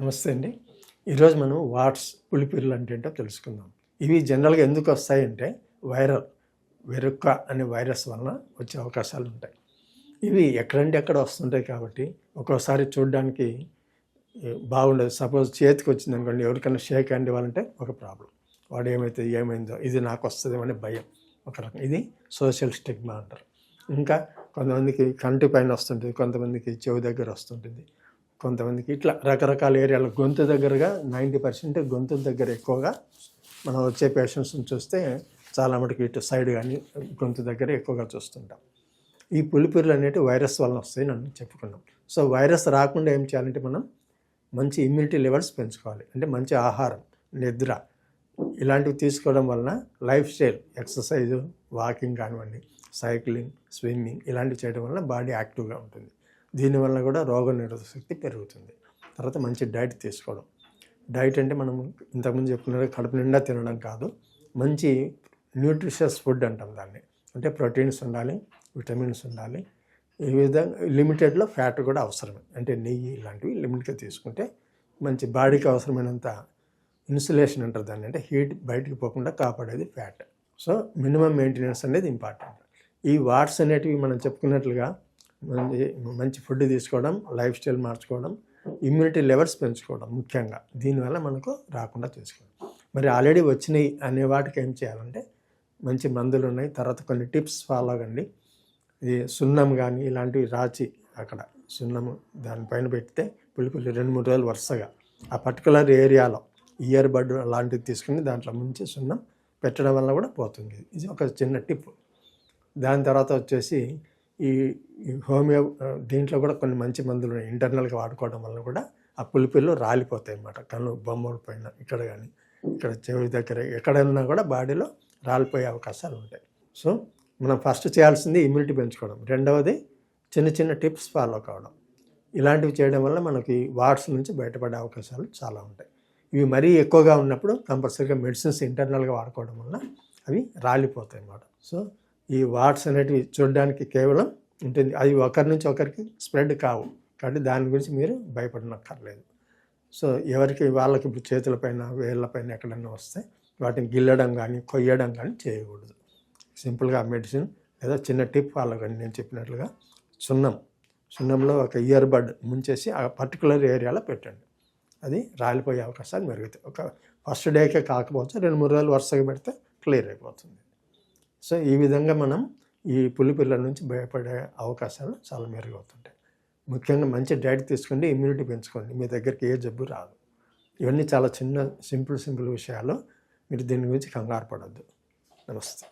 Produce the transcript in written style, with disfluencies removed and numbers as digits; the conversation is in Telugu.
నమస్తే అండి. ఈరోజు మనం వాట్స్ పులిపిర్లు అంటే ఏంటో తెలుసుకుందాం. ఇవి జనరల్గా ఎందుకు వస్తాయంటే వెరుక్క అనే వైరస్ వలన వచ్చే అవకాశాలు ఉంటాయి. ఇవి ఎక్కడంటే ఎక్కడ వస్తుంటాయి కాబట్టి ఒక్కోసారి చూడడానికి బాగుండదు. సపోజ్ చేతికి వచ్చింది అనుకోండి, ఎవరికైనా షేక్ హ్యాండ్ ఇవ్వాలంటే ఒక ప్రాబ్లం. వాడు ఏమైందో ఇది నాకు వస్తుందేమో అనే భయం ఒక రకం. ఇది సోషల్ స్టిగ్మా అంటారు. ఇంకా కొంతమందికి కంటి పైన వస్తుంటుంది, కొంతమందికి చెవి దగ్గర వస్తుంటుంది, కొంతమందికి ఇట్లా రకరకాల ఏరియాలో గొంతు దగ్గరగా 90% గొంతు దగ్గర ఎక్కువగా మనం వచ్చే పేషెంట్స్ని చూస్తే చాలా మటుకు ఇటు సైడ్ కానీ గొంతు దగ్గర ఎక్కువగా చూస్తుంటాం. ఈ పులిపిర్లు అనేవి వైరస్ వలన వస్తాయి నన్ను చెప్పుకున్నాం. సో వైరస్ రాకుండా ఏం చేయాలంటే మనం మంచి ఇమ్యూనిటీ లెవెల్స్ పెంచుకోవాలి. అంటే మంచి ఆహారం, నిద్ర ఇలాంటివి తీసుకోవడం వలన లైఫ్ స్టైల్, ఎక్సర్సైజు, వాకింగ్ కానివ్వండి, సైక్లింగ్, స్విమ్మింగ్ ఇలాంటివి చేయడం వల్ల బాడీ యాక్టివ్గా ఉంటుంది. దీనివల్ల కూడా రోగనిరోధక శక్తి పెరుగుతుంది. తర్వాత మంచి డైట్ తీసుకోవడం. డైట్ అంటే మనం ఇంతకుముందు చెప్పుకున్నట్టు కడుపు నిండా తినడం కాదు, మంచి న్యూట్రిషియస్ ఫుడ్ అంటాం దాన్ని. అంటే ప్రోటీన్స్ ఉండాలి, విటమిన్స్ ఉండాలి. ఈ విధంగా లిమిటెడ్లో ఫ్యాట్ కూడా అవసరమే. అంటే నెయ్యి ఇలాంటివి లిమిట్గా తీసుకుంటే మంచి బాడీకి అవసరమైనంత ఇన్సులేషన్ అంటారు దాన్ని. అంటే హీట్ బయటికి పోకుండా కాపాడేది ఫ్యాట్. సో మినిమం మెయింటెనెన్స్ అనేది ఇంపార్టెంట్. ఈ వాట్స్ అనేటివి మనం చెప్పుకున్నట్లుగా మంచి ఫుడ్ తీసుకోవడం, లైఫ్ స్టైల్ మార్చుకోవడం, ఇమ్యూనిటీ లెవెల్స్ పెంచుకోవడం ముఖ్యంగా దీనివల్ల మనకు రాకుండా చేసుకోవడం. మరి ఆల్రెడీ వచ్చినాయి అనే వాటికి ఏం చేయాలంటే మంచి మందులు ఉన్నాయి. తర్వాత కొన్ని టిప్స్ ఫాలో అవ్వండి. ఈ సున్నం కానీ ఇలాంటివి రాచి అక్కడ సున్నము దానిపైన పెడితే పులిపిల్లి 2-3 రోజులు వరుసగా ఆ పర్టికులర్ ఏరియాలో ఇయర్ బడ్ అలాంటివి తీసుకుని దాంట్లో ముంచి సున్నం పెట్టడం వల్ల కూడా పోతుంది. ఇది ఒక చిన్న టిప్. దాని తర్వాత వచ్చేసి ఈ హోమియో దీంట్లో కూడా కొన్ని మంచి మందులు ఇంటర్నల్గా వాడుకోవడం వల్ల కూడా ఆ పులిపిల్లు రాలిపోతాయి అన్నమాట. కన్ను బొమ్మల పైన ఇక్కడ కానీ ఇక్కడ చెవి దగ్గర ఎక్కడన్నా కూడా బాడీలో రాలిపోయే అవకాశాలు ఉంటాయి. సో మనం ఫస్ట్ చేయాల్సింది ఇమ్యూనిటీ పెంచుకోవడం. రెండవది చిన్న చిన్న టిప్స్ ఫాలో కావడం. ఇలాంటివి చేయడం వల్ల మనకి వాట్స్ నుంచి బయటపడే అవకాశాలు చాలా ఉంటాయి. ఇవి మరీ ఎక్కువగా ఉన్నప్పుడు కంపల్సరీగా మెడిసిన్స్ ఇంటర్నల్గా వాడుకోవడం వల్ల అవి రాలిపోతాయి అన్నమాట. సో ఈ వాట్స్ అనేటివి చూడడానికి కేవలం ఉంటుంది, అవి ఒకరి నుంచి ఒకరికి స్ప్రెడ్ కావు కాబట్టి దాని గురించి మీరు భయపడనక్కర్లేదు. సో ఎవరికి వాళ్ళకి చేతులపైన వేళ్ళపైన ఎక్కడన్నా వస్తే వాటిని గిల్లడం కానీ కొయ్యడం కానీ చేయకూడదు. సింపుల్గా మెడిసిన్ లేదా చిన్న టిప్ వాళ్ళకండి నేను చెప్పినట్లుగా సున్నంలో ఒక ఇయర్ బడ్ ముంచేసి ఆ పర్టికులర్ ఏరియాలో పెట్టండి. అది రాలిపోయే అవకాశాలు మెరుగుతాయి. ఒక ఫస్ట్ డేకే కాకపోతే 2-3 రోజులు వరుసగా పెడితే క్లియర్ అయిపోతుంది. సో ఈ విధంగా మనం ఈ పులిపిల్ల నుంచి భయపడే అవకాశాలు చాలా మెరుగవుతుంటాయి. ముఖ్యంగా మంచి డైట్ తీసుకోండి, ఇమ్యూనిటీ పెంచుకోండి, మీ దగ్గరికి ఏ జబ్బు రాదు. ఇవన్నీ చాలా చిన్న సింపుల్ విషయాలు. మీరు దీని గురించి కంగారు పడద్దు. నమస్తే.